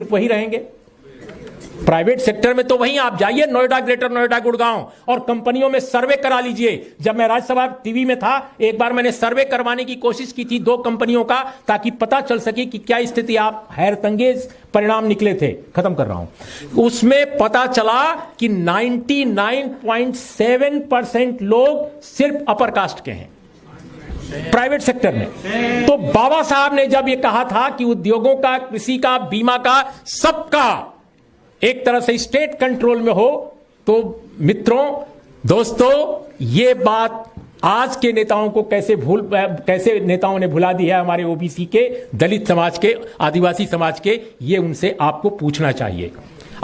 वही रहेंगे। Private sector में तो वहीं आप जाइए, नोएडा, ग्रेटर नोएडा, गुड़गांव और कंपनियों में सर्वे करा लीजिए। जब मैं राज्यसभा टीवी में था, एक बार मैंने सर्वे करवाने की कोशिश की थी 2 कंपनियों का, ताकि पता चल सके कि क्या स्थिति। आप हैरतअंगेज परिणाम निकले थे। खत्म कर रहा हूं। उसमें पता चला कि 99.7% लोग सिर्फ अपर कास्ट के हैं प्राइवेट सेक्टर में। तो बाबा साहब ने जब ये कहा था कि उद्योगों का, कृषि का, बीमा का, सबका एक तरह से स्टेट कंट्रोल में हो, तो मित्रों, दोस्तों, ये बात आज के नेताओं को कैसे नेताओं ने भुला दी है, हमारे ओबीसी के, दलित समाज के, आदिवासी समाज के, ये उनसे आपको पूछना चाहिए।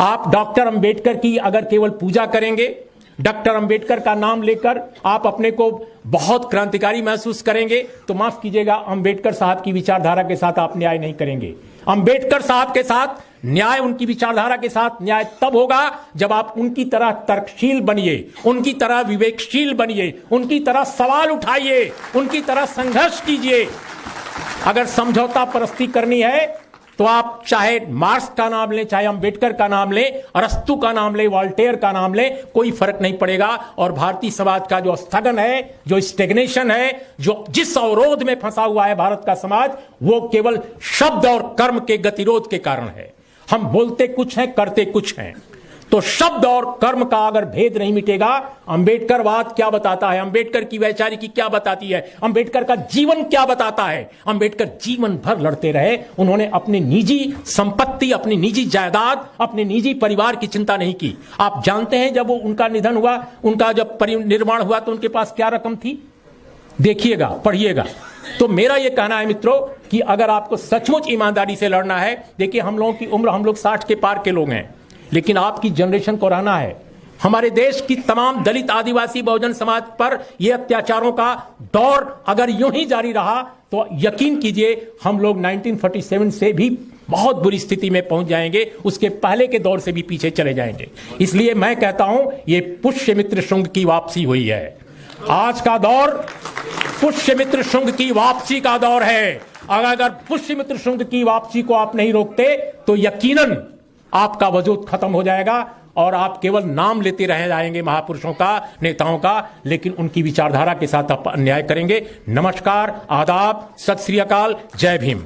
आप डॉक्टर अंबेडकर की अगर केवल पूजा करेंगे, डॉक्टर अंबेडकर का नाम लेकर आप अपने को बहुत क्रांतिकारी महसूस करेंगे, तो माफ कीजिएगा, अंबेडकर साहब की विचारधारा के साथ आप न्याय नहीं करेंगे। अंबेडकर साहब के साथ न्याय, उनकी विचारधारा के साथ न्याय तब होगा जब आप उनकी तरह तर्कशील बनिए, उनकी तरह विवेकशील बनिए, उनकी तरह सवाल उठाइए, उनकी तरह संघर्ष कीजिए। अगर समझौता परस्ती करनी है तो आप चाहे मार्क्स का नाम लें, चाहे अंबेडकर का नाम लें, अरस्तु का नाम लें, वॉल्टेयर का नाम लें, कोई फर्क नहीं पड़ेगा। और भारतीय समाज का जो स्थगन है, जो स्टेग्नेशन है, जो जिस अवरोध में फंसा हुआ है भारत का समाज, वो केवल शब्द और कर्म के गतिरोध के कारण है। हम बोलते कुछ हैं, करते कुछ हैं। तो शब्द और कर्म का अगर भेद नहीं मिटेगा, अंबेडकरवाद क्या बताता है, अंबेडकर की वैचारिकी क्या बताती है, अंबेडकर का जीवन क्या बताता है। अंबेडकर जीवन भर लड़ते रहे। उन्होंने अपनी निजी संपत्ति, अपनी निजी जायदाद, अपने निजी परिवार की चिंता नहीं की। आप जानते हैं जब उनका निधन हुआ, उनका जब परिनिर्वाण हुआ, तो उनके पास क्या रकम थी? देखिएगा, पढ़िएगा। तो मेरा यह कहना है मित्रों कि अगर आपको सचमुच ईमानदारी से लड़ना है, देखिए हम लोगों की उम्र, हम लोग 60 के पार के लोग हैं, लेकिन आपकी जनरेशन को रहना है। हमारे देश की तमाम दलित, आदिवासी, बहुजन समाज पर यह अत्याचारों का दौर अगर यूं ही जारी रहा तो यकीन कीजिए हम लोग 1947 से भी बहुत बुरी स्थिति में पहुंच जाएंगे, उसके पहले के दौर से भी पीछे चले जाएंगे। इसलिए मैं कहता हूं ये पुष्यमित्र शुंग की वापसी हुई है। आज का दौर पुष्यमित्र शुंग की वापसी का दौर है। अगर पुष्यमित्र शुंग की वापसी को आप नहीं रोकते तो यकीनन आपका वजूद खत्म हो जाएगा और आप केवल नाम लेते रह जाएंगे महापुरुषों का, नेताओं का, लेकिन उनकी विचारधारा के साथ आप अन्याय करेंगे। नमस्कार, आदाब, सत श्री अकाल, जय भीम।